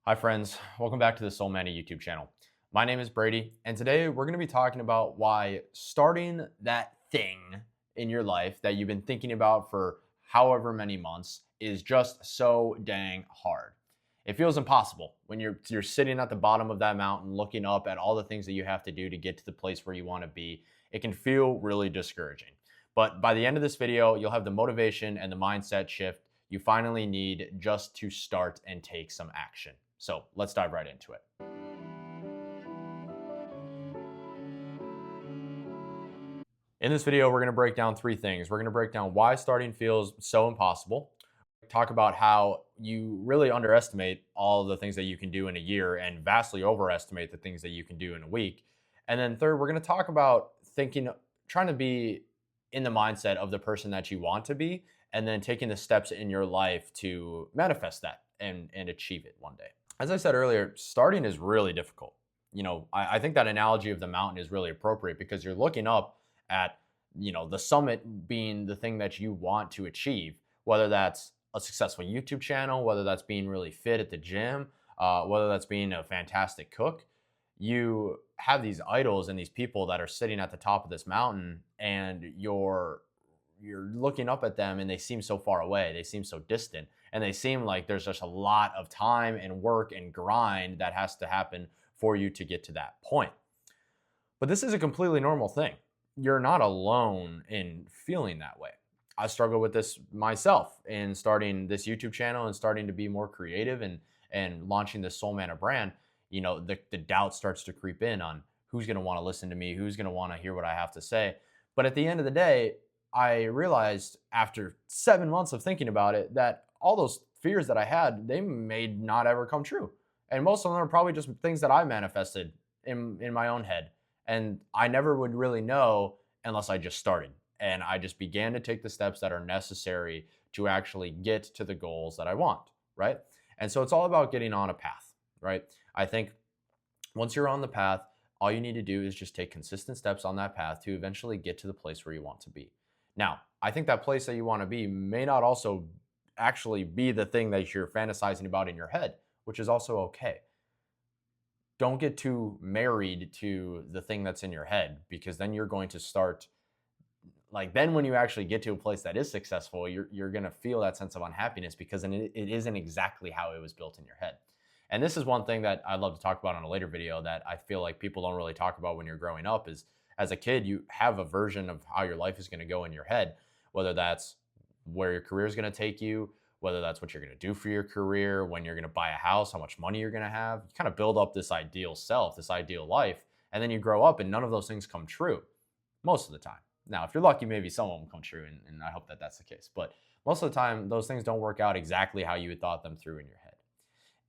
Hi friends, welcome back to the Soul Manny YouTube channel. My name is Brady, and today we're going to be talking about why starting that thing in your life that you've been thinking about for however many months is just so dang hard. It feels impossible when you're sitting at the bottom of that mountain looking up at all the things that you have to do to get to the place where you want to be. It can feel really discouraging. But by the end of this video, you'll have the motivation and the mindset shift you finally need just to start and take some action. So let's dive right into it. In this video, we're going to break down three things. We're going to break down why starting feels so impossible, talk about how you really underestimate all the things that you can do in a year and vastly overestimate the things that you can do in a week. And then third, we're going to talk about trying to be in the mindset of the person that you want to be, and then taking the steps in your life to manifest that and achieve it one day. As I said earlier, starting is really difficult. I think that analogy of the mountain is really appropriate because you're looking up at, the summit being the thing that you want to achieve, whether that's a successful YouTube channel, whether that's being really fit at the gym, whether that's being a fantastic cook. You have these idols and these people that are sitting at the top of this mountain, and you're looking up at them and they seem so far away. They seem so distant, and they seem like there's just a lot of time and work and grind that has to happen for you to get to that point. But this is a completely normal thing. You're not alone in feeling that way. I struggle with this myself in starting this YouTube channel and starting to be more creative and launching this Soul Manna brand. The doubt starts to creep in on who's going to want to listen to me, who's going to want to hear what I have to say. But at the end of the day, I realized after 7 months of thinking about it that all those fears that I had, they may not ever come true. And most of them are probably just things that I manifested in my own head. And I never would really know unless I just started. And I just began to take the steps that are necessary to actually get to the goals that I want, right? And so it's all about getting on a path, right? I think once you're on the path, all you need to do is just take consistent steps on that path to eventually get to the place where you want to be. Now, I think that place that you want to be may not also actually be the thing that you're fantasizing about in your head, which is also okay. Don't get too married to the thing that's in your head, because then you're going to start, then when you actually get to a place that is successful, you're going to feel that sense of unhappiness because it isn't exactly how it was built in your head. And this is one thing that I'd love to talk about in a later video that I feel like people don't really talk about when you're growing up is, as a kid, you have a version of how your life is going to go in your head, whether that's where your career is going to take you, whether that's what you're going to do for your career, when you're going to buy a house, how much money you're going to have. You kind of build up this ideal self, this ideal life, and then you grow up and none of those things come true most of the time. Now, if you're lucky, maybe some of them come true, and I hope that that's the case. But most of the time, those things don't work out exactly how you had thought them through in your head.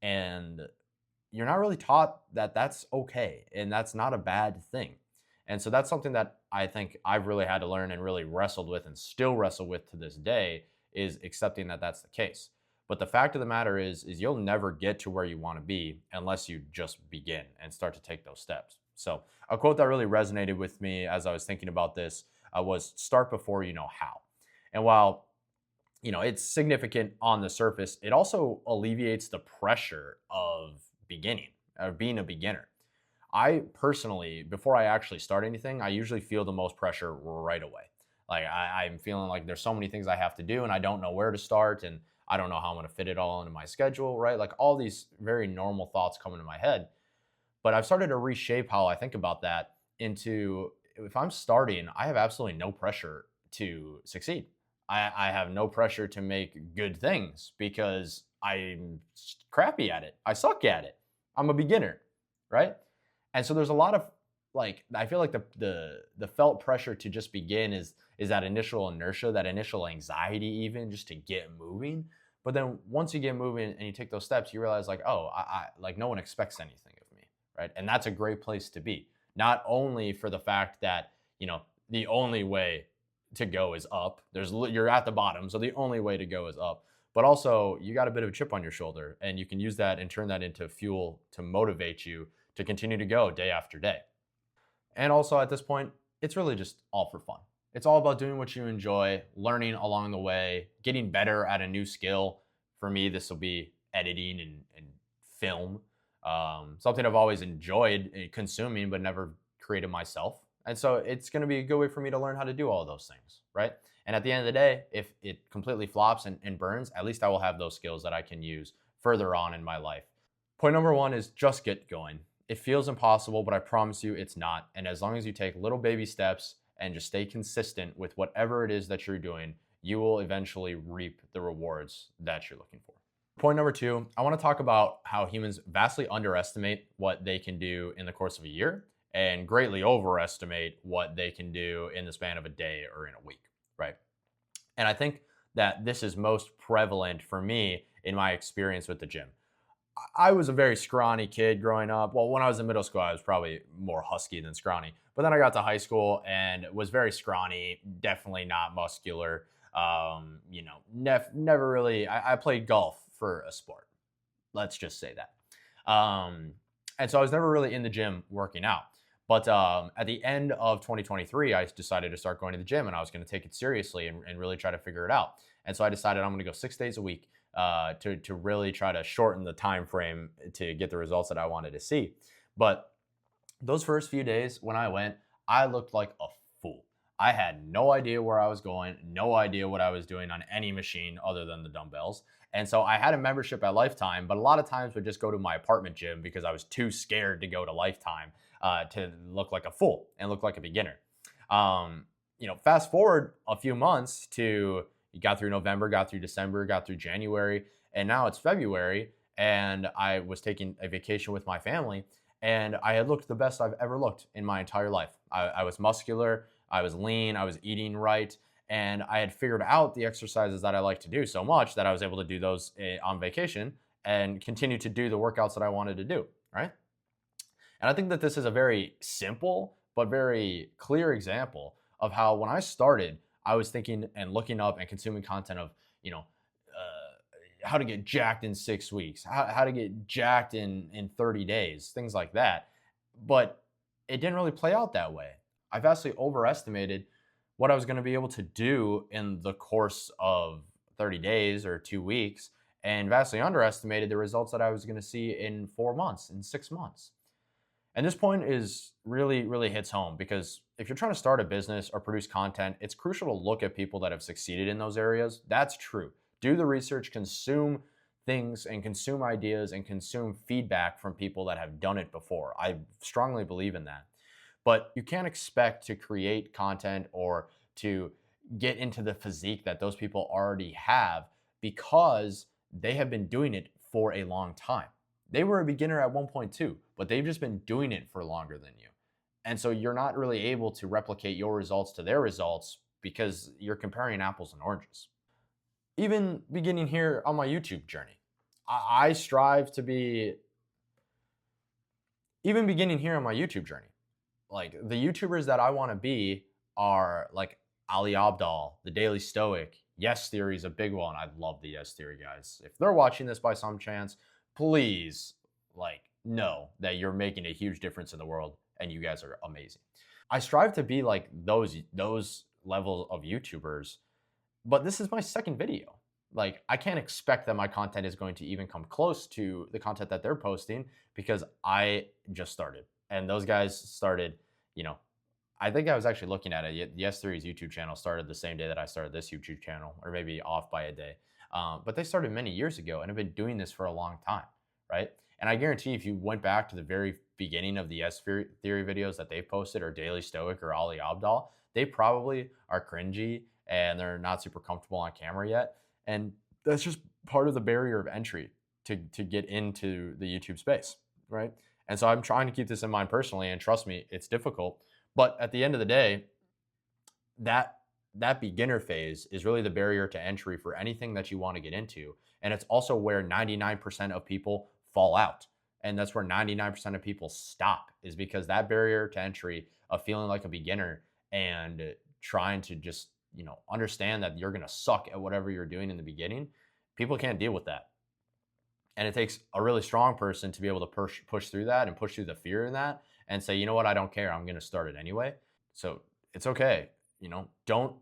And you're not really taught that that's okay, and that's not a bad thing. And so that's something that I think I've really had to learn and really wrestled with and still wrestle with to this day, is accepting that that's the case. But the fact of the matter is you'll never get to where you want to be unless you just begin and start to take those steps. So a quote that really resonated with me as I was thinking about this was, start before you know how. And while it's significant on the surface, it also alleviates the pressure of beginning, or being a beginner. I personally, before I actually start anything, I usually feel the most pressure right away. I'm feeling like there's so many things I have to do and I don't know where to start, and I don't know how I'm going to fit it all into my schedule, right? Like all these very normal thoughts come into my head. But I've started to reshape how I think about that into, if I'm starting, I have absolutely no pressure to succeed. I have no pressure to make good things because I'm crappy at it. I suck at it. I'm a beginner, right? And so there's a lot of, I feel like the felt pressure to just begin is that initial inertia, that initial anxiety, even just to get moving. But then once you get moving and you take those steps, you realize no one expects anything of me, right? And that's a great place to be. Not only for the fact that, the only way to go is up. You're at the bottom, so the only way to go is up. But also, you got a bit of a chip on your shoulder, and you can use that and turn that into fuel to motivate you to continue to go day after day. And also at this point, it's really just all for fun. It's all about doing what you enjoy, learning along the way, getting better at a new skill. For me, this will be editing and film, something I've always enjoyed consuming, but never created myself. And so it's going to be a good way for me to learn how to do all of those things, right? And at the end of the day, if it completely flops and burns, at least I will have those skills that I can use further on in my life. Point number one is just get going. It feels impossible, but I promise you it's not. And as long as you take little baby steps and just stay consistent with whatever it is that you're doing, you will eventually reap the rewards that you're looking for. Point number two, I want to talk about how humans vastly underestimate what they can do in the course of a year and greatly overestimate what they can do in the span of a day or in a week, right? And I think that this is most prevalent for me in my experience with the gym. I was a very scrawny kid growing up. Well, when I was in middle school, I was probably more husky than scrawny. But then I got to high school and was very scrawny, definitely not muscular. Never really. I played golf for a sport. Let's just say that. And so I was never really in the gym working out. But at the end of 2023, I decided to start going to the gym, and I was going to take it seriously and really try to figure it out. And so I decided I'm going to go 6 days a week to really try to shorten the time frame to get the results that I wanted to see. But those first few days when I went, I looked like a fool. I had no idea where I was going, no idea what I was doing on any machine other than the dumbbells. And so I had a membership at Lifetime, but a lot of times would just go to my apartment gym because I was too scared to go to Lifetime to look like a fool and look like a beginner. Fast forward a few months to you got through November, got through December, got through January, and now it's February, and I was taking a vacation with my family, and I had looked the best I've ever looked in my entire life. I was muscular, I was lean, I was eating right, and I had figured out the exercises that I like to do so much that I was able to do those on vacation and continue to do the workouts that I wanted to do, right? And I think that this is a very simple but very clear example of how when I started, I was thinking and looking up and consuming content of, how to get jacked in 6 weeks, how to get jacked in 30 days, things like that. But it didn't really play out that way. I vastly overestimated what I was going to be able to do in the course of 30 days or 2 weeks, and vastly underestimated the results that I was going to see in 4 months, in 6 months. And this point is really, really hits home because if you're trying to start a business or produce content, it's crucial to look at people that have succeeded in those areas. That's true. Do the research, consume things and consume ideas and consume feedback from people that have done it before. I strongly believe in that. But you can't expect to create content or to get into the physique that those people already have because they have been doing it for a long time. They were a beginner at one point too, but they've just been doing it for longer than you. And so you're not really able to replicate your results to their results because you're comparing apples and oranges. Even beginning here on my YouTube journey, I strive to be, even beginning here on my YouTube journey, like the YouTubers that I want to be are like Ali Abdaal, The Daily Stoic, Yes Theory is a big one. I love the Yes Theory guys. If they're watching this by some chance, please know that you're making a huge difference in the world and you guys are amazing. I strive to be like those level of YouTubers, but this is my second video. Like I can't expect that my content is going to even come close to the content that they're posting because I just started. And those guys started, I think I was actually looking at it. Yes Theory's YouTube channel started the same day that I started this YouTube channel, or maybe off by a day. But they started many years ago and have been doing this for a long time, right? And I guarantee if you went back to the very beginning of the Yes Theory videos that they've posted, or Daily Stoic or Ali Abdaal, they probably are cringy and they're not super comfortable on camera yet. And that's just part of the barrier of entry to get into the YouTube space, right? And so I'm trying to keep this in mind personally, and trust me, it's difficult. But at the end of the day, that beginner phase is really the barrier to entry for anything that you want to get into. And it's also where 99% of people fall out. And that's where 99% of people stop, is because that barrier to entry of feeling like a beginner and trying to just, understand that you're going to suck at whatever you're doing in the beginning, people can't deal with that. And it takes a really strong person to be able to push through that and push through the fear in that and say, you know what, I don't care. I'm going to start it anyway. So it's okay. Don't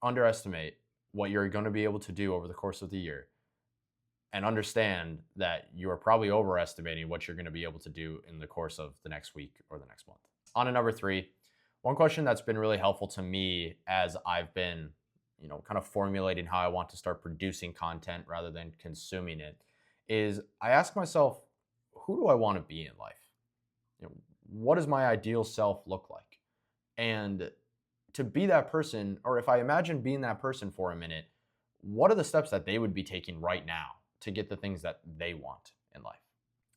underestimate what you're going to be able to do over the course of the year. and understand that you are probably overestimating what you're going to be able to do in the course of the next week or the next month. On to number 3, one question that's been really helpful to me as I've been, kind of formulating how I want to start producing content rather than consuming it is I ask myself, who do I want to be in life? What does my ideal self look like? And to be that person, or if I imagine being that person for a minute, what are the steps that they would be taking right now to get the things that they want in life?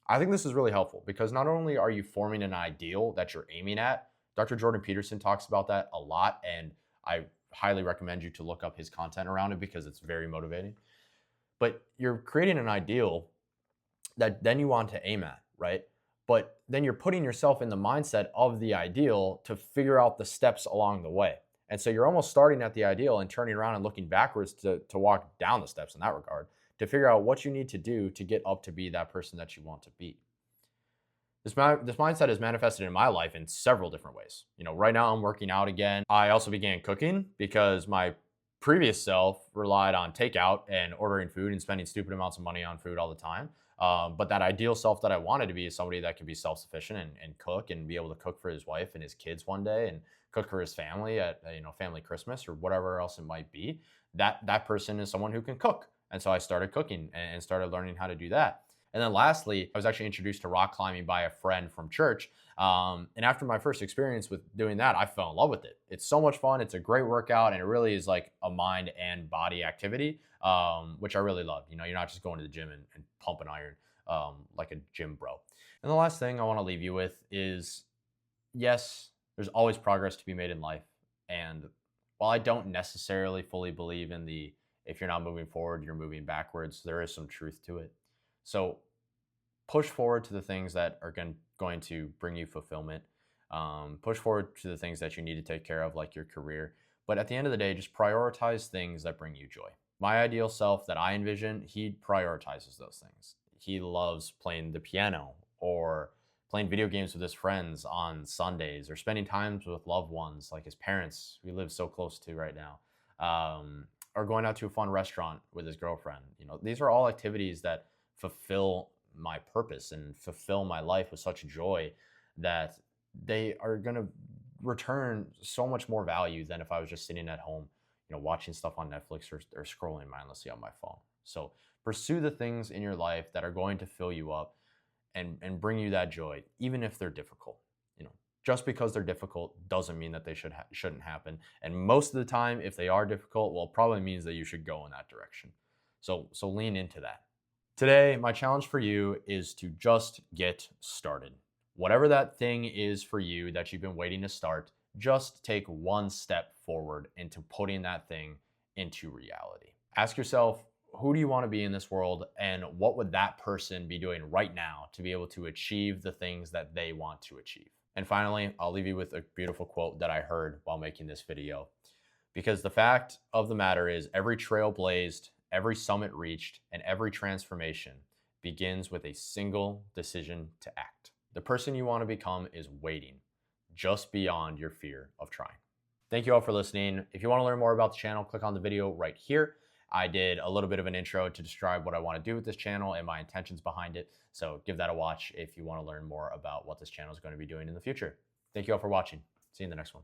I think this is really helpful because not only are you forming an ideal that you're aiming at, Dr. Jordan Peterson talks about that a lot, and I highly recommend you to look up his content around it because it's very motivating. But you're creating an ideal that then you want to aim at, right? But then you're putting yourself in the mindset of the ideal to figure out the steps along the way. And so you're almost starting at the ideal and turning around and looking backwards to walk down the steps in that regard, to figure out what you need to do to get up to be that person that you want to be. This mindset is manifested in my life in several different ways. Right now I'm working out again. I also began cooking because my previous self relied on takeout and ordering food and spending stupid amounts of money on food all the time. But that ideal self that I wanted to be is somebody that can be self-sufficient and cook and be able to cook for his wife and his kids one day and cook for his family at family Christmas or whatever else it might be. That person is someone who can cook. And so I started cooking and started learning how to do that. And then lastly, I was actually introduced to rock climbing by a friend from church. And after my first experience with doing that, I fell in love with it. It's so much fun. It's a great workout. And it really is like a mind and body activity, which I really love. You're not just going to the gym and pumping iron like a gym bro. And the last thing I want to leave you with is, yes, there's always progress to be made in life. And while I don't necessarily fully believe in the if you're not moving forward, you're moving backwards, there is some truth to it. So push forward to the things that are going to bring you fulfillment. Push forward to the things that you need to take care of, like your career. But at the end of the day, just prioritize things that bring you joy. My ideal self that I envision, he prioritizes those things. He loves playing the piano or playing video games with his friends on Sundays or spending time with loved ones like his parents we live so close to right now. Or going out to a fun restaurant with his girlfriend. These are all activities that fulfill my purpose and fulfill my life with such joy that they are going to return so much more value than if I was just sitting at home, watching stuff on Netflix or scrolling mindlessly on my phone. So pursue the things in your life that are going to fill you up and bring you that joy, even if they're difficult. Just because they're difficult doesn't mean that they shouldn't happen. And most of the time, if they are difficult, well, it probably means that you should go in that direction. So lean into that. Today, my challenge for you is to just get started. Whatever that thing is for you that you've been waiting to start, just take one step forward into putting that thing into reality. Ask yourself, who do you want to be in this world, and what would that person be doing right now to be able to achieve the things that they want to achieve? And finally, I'll leave you with a beautiful quote that I heard while making this video. Because the fact of the matter is, every trail blazed, every summit reached, and every transformation begins with a single decision to act. The person you want to become is waiting just beyond your fear of trying. Thank you all for listening. If you want to learn more about the channel, click on the video right here. I did a little bit of an intro to describe what I want to do with this channel and my intentions behind it. So give that a watch if you want to learn more about what this channel is going to be doing in the future. Thank you all for watching. See you in the next one.